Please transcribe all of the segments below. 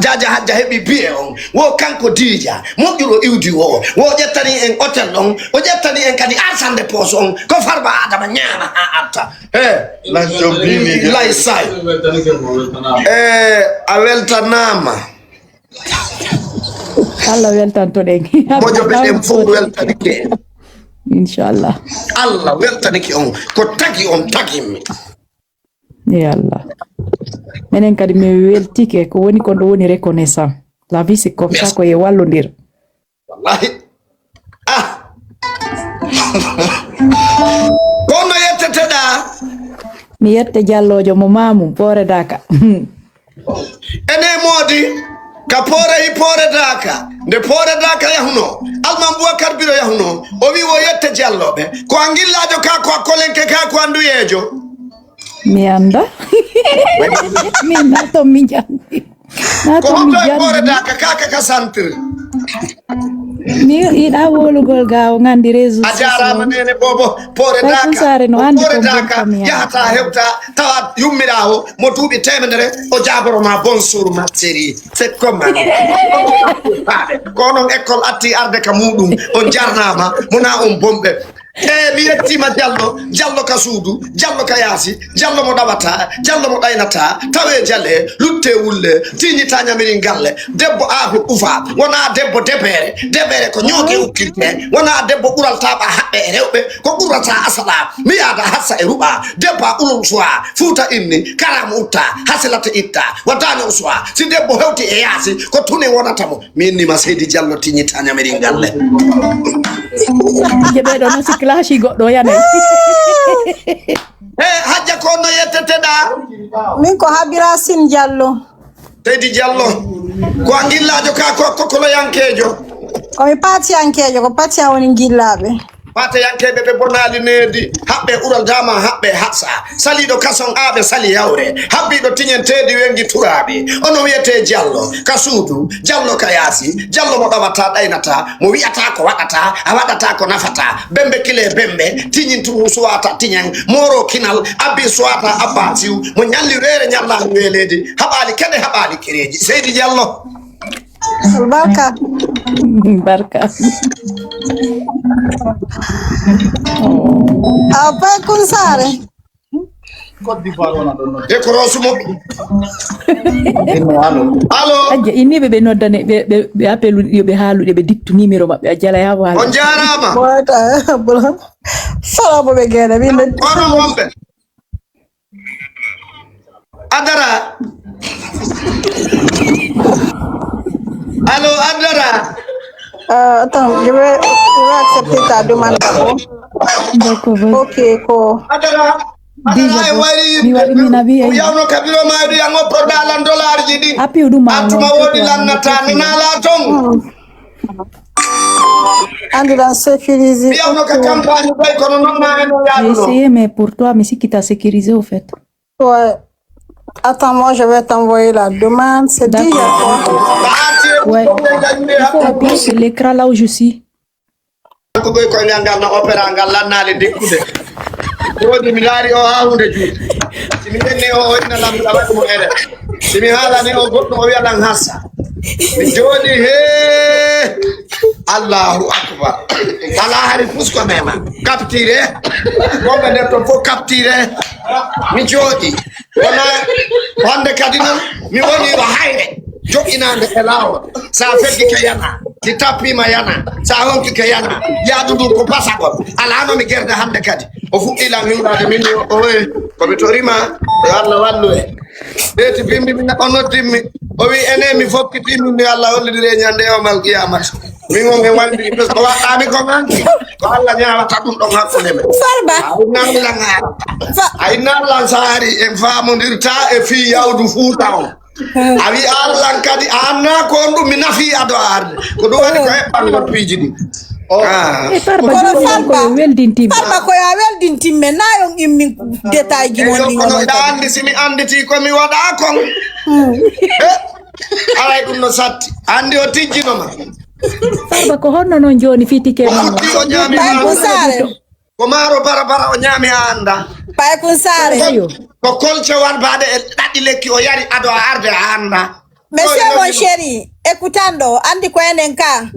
jaja hajja hebi biye on wo kanko dija moƴƴuɗo iwdi o wo ƴettani en hôtel ɗon o ƴettani en kadi arsande poos on ko farba adama ñaama ha arta lay say a weltanama Allah weltantoɗen moƴo ɓeɗen fof weltanike inchallah Allah weltanike on ko tagi on tagimmi ya Allah menen kadi mi weltike ko woni kon ɗo woni reconnaissant la vie c'est comme ça ko e wallodir wallahi kono yetteteɗa mi yette Diallojo mo mamum Poore Daka ene moodi ka poorehi Poore Daka nde Poore Daka yahuno Alman Boubacar Biro yahuno o wi wo yette Dialloɓe ko a gillajo ka ko a kolenke ka ko anduyejo mi anda mi nato mi jandi ko honto e Poore Daka kaka ka santir mi yiɗa wolugol ga o gandi réseau a jarama nene bobo Poore Daka yahata hewta tawa yummirawo mo duuɓi temedere o jaboroma bonjour ma chérie c'est comme ko onon école atti arde ka muɗum on jarnama mona on bomɓe mi yettima Diallo ka suudu Diallo ka yaasi Diallo mo ɗaɓata Diallo mo ɗaynata tawe jalle lutte wulle tiñita ñamiri galle debbo aafi ufa wona debbo debere ko ñoogue ukkirte wona debbo ɓuraltaɓa haɓɓe e rewɓe ko ɓurrata asala mi yaada hassa e ruɓa debba ulum soa fuuta inni karama utta hasilata itta waddani o soa si debbo hewti e yaasi ko tune wonatamo mi innima Seydi Diallo tiñita ñamiri galle jeɓeɗo no siklaci goɗɗo yanay hajja ko no yetteteɗa min ko Habira Sine Diallo Seydi Diallo ko a gillajo ka ko kokoloyankejo komi patiyankejo ko patiyan woni gillaɓe patayankeɓe ɓe bonali needi haɓɓe uraldama haɓɓe hatsa saliɗo kason aɓe sali yawre habbiɗo tiñenteedi wengi turaɓe ono wiyete Diallo ka suudu Diallo ka yaasi Diallo mo ɗawata ɗaynata mo wiyata ko waɗata a waɗata ko nafata bembe kile bembe tiñintumu suwata tiñen moro kinal abbi suwata abba siw mo ñalli weere ñallali weeledi haɓali keɗe haɓali kereji Seydi Diallo barka pay kun sare e ko rosumo allo ajja inni ɓe noddane ɓe appelu ɓe haaluɗe ɓe dittu numéro maɓɓe a jala ya wala on jarama falaɓo ɓe gueɗe onon wonɓe adara allo adara attends je vais accepter ta demande d'abord d'accord ok ko adara déjà wari mi waɗi min abi yawno kabiro maɗi an oppo dalan dollar ji ɗi appi ɗum attuma woɗi lannata nala ton anduɗan sécurisé yawno ka campagne ɓay kono noon ma en j'ai essayé mais pour toi mais si qui t'a sécurisé au fait ouais. Attends, moi je vais t'envoyer la demande. C'est dit, ouais. Il faut appuyer sur l'écran là où je suis. simi haalani o goɗɗo o wiyaɗan hassa mi jooɗi he Allahu akbar ala hari fusko mema capture wonɓe nder ton fof capture mi jooɗi wona hande kadi noon mi woni o hayre joƴinande e lawol sa feddike yana si tappima yana sa honkike yana yaadu ndu ko basagol ala nomi guerde hande kadi o fuɗɗilan himɗade min o komi torima yo Allah wallu e ɓeeti bimbi o noddimmi o wi ene mi fokkitimi ni Allah hollidire ñande yawmal qiyamata min on e wandiri par ce que waɗɗami ko manki ko Allah ñawata ɗum ɗon hakkude men aynallan saari en famodirta e fi yawdu Fuuta on a wi Allah kadi anna ko on ɗum mi nafi ado arde ko ɗum waɗi ko heɓɓangon piiji ɗi Farba ko ya weldintimme na yon immi détail ji woni kono andi simi anditi ko mi waɗa kon alay ɗum no satti andi o tijjinoma Farba ko honno non joni fitike o ñaami ko maaro bara o ñaami a anda pay kun sare ko kolce wan baade e ɗaɗɗi lekki o yari ado a arde a anda Monsieur mon chéri, écoutando, andi ko enen ka.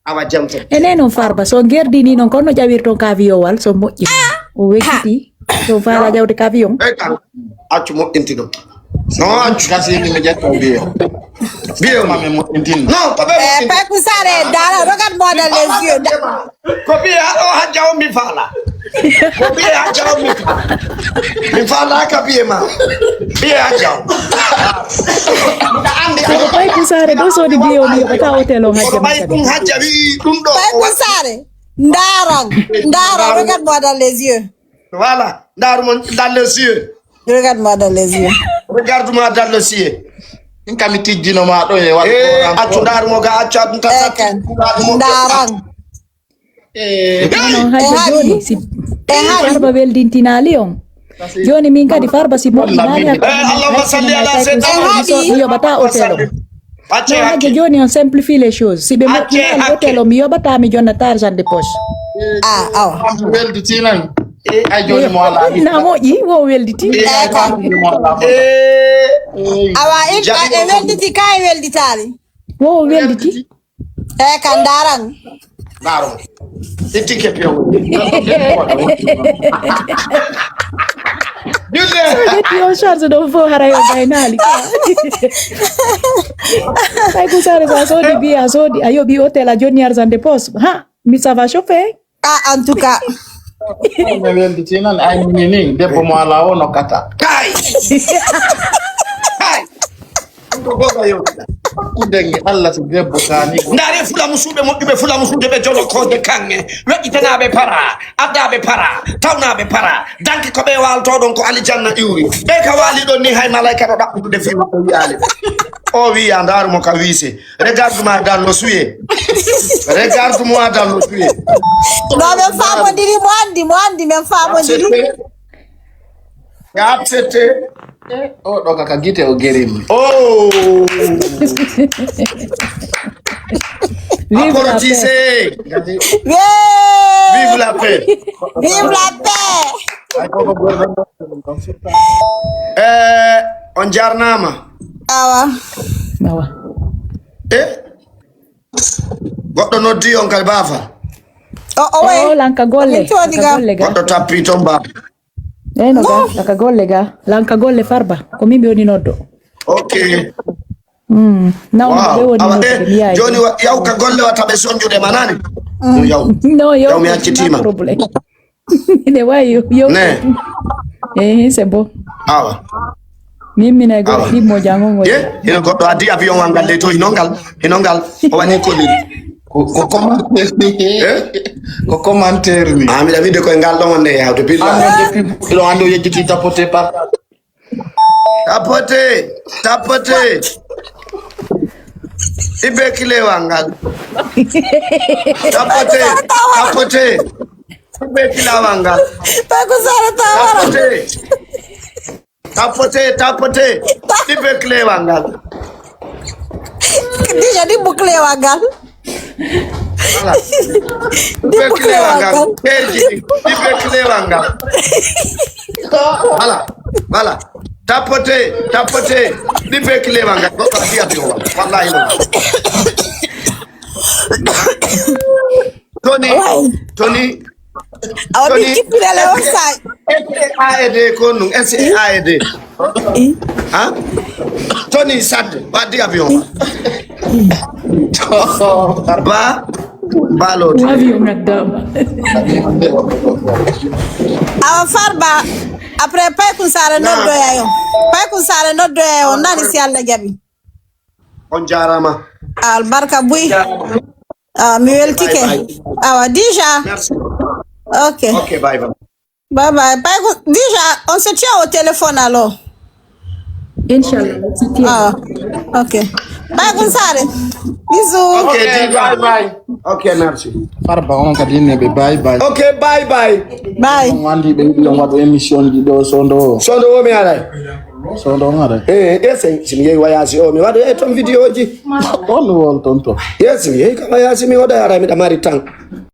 Awa jamto. Ene non farba so gerdi ni non kono jawirto kavio wal so moƴƴi. O wekiti so fala jawde kavion. Accu mo intido. No accu kasi ni jetto bio. Bio Mame mo intin. non ko be Pas ku sare dala regarde-moi dans les yeux. ko bi o hajjaw mi fala ko bi hajjaw mi fala ka bi ma bi hajjaw da andi So pay kusare do so di bio mi bata hotel on ko hajja bay dum hajjawi dum do Pas ku sare. Ndarang, regarde-moi dans les yeux. voilà ndaru mon dans les yeux Regarde-moi dans les yeux. regarde-moi dans les yeux Kami tijjino ma do e wal accu ndaru mo ga accu dum tata Ndarang. non hajja joni si farba weldintinali on joni min kadi farba si moƴƴinali Allahumma salli ala sayyidina mi yoɓata hotel on acce non hajja joni on simplifie les choses si ɓe moƴƴinali hotel o mi yoɓata mi jonnata argent de poche Ah. weldi tinan ay joni mo ala na moƴƴi wo welditi Awa e welditi ka e welditali. wo welditi Kan ndarang. ndaru itike pew ƴetti on charge ɗo fo hara yo gaynali ay kusare so a soodi bi a soodi a yoɓi hotel a jonni argent de poche ha mi ça va chauffer Ah, en tout cas. me weldi tinan ay ni debbo mo ala wono kata. kai ko goga yo Kudengi Allah so debbo tani. ndare fula musuɓe moƴƴuɓe fula musuɓe ɓe jolo koje kanŋe weƴƴitanaɓe para addaɓe para tawnaɓe para danke ko ɓe walto ɗon ko alijanna iwri ɓe ka wali ɗon ni hay malayka ɗo ɗaɓɓutude fiwa o wiyali o wiya ndarumo ka wiise regarde moi dans le soulier regarde moi dans le soulier Non, men famodiri mo andi men famodiri. accepté O do kaka gite o gerim. oh vive la paix apologise Yeah! vive la paix Vive la paix! Ay ko ko gordo. on jarnama Awa. awa goɗɗo noddi on kadi bafa Oh, ouais. o lanka golle Min toni ga. goɗɗo tappi toon ba eyno ga lanka golle ga lanka golle farba ko min ɓe woni noddo ok nawno ɓe wow woni awa noddude mi yayi joni yawka golle watta ɓe sonjude manani yaw non yaw mi accitima problème ine wawi yo ne c'est bon awa min mine golle ɗimmo jangongo ye hino goɗɗo addi avion wal ngal de to hinongal o wani koliri Ko commentaire ko commentaire ni. miɗa wiide koye ngal ɗon wonde yahde billa Ilo ando yejiti tapote par. tapote ibe kilewal ngal tapote ibe kilawal ngal Pas que ça le temps. tapote ibe kilewal ngal Déjà di boucler wagal. voilà ibe kilewal ngal teji ibe kilewal ngal voilà tapote ibe kilewal ngal goɗɗo addi avion wal wallahi Tony Awa bi kipire le osai. SAED ko num SAED hein Tony sadde waddi avion ba balo avion ngaddama Awa farba. Après pay kun sare noddo yayo. Pay kun sare noddo yayo nani si Allah jabi. on jarama Al barka buy. Mi weltike. Awa déjà. merci Ok. ok bye bye Bye bye. Pay kun déjà on se tient au téléphone alors. inchallah Ah. Ok. Pay kun sare. Bisous. ok Bye bye. ok merci Farba on kadi ne be bye bye. ok bye bye Bye. On wandi be yiɗi on waɗo émission ji ɗo sondo sondo o mi aray sondo ngare. simi yehi wayasi o mi waɗa toon vidéo ji On won tonto. yes mi yehi ka wayasi mi waɗa ara miɗa mari tan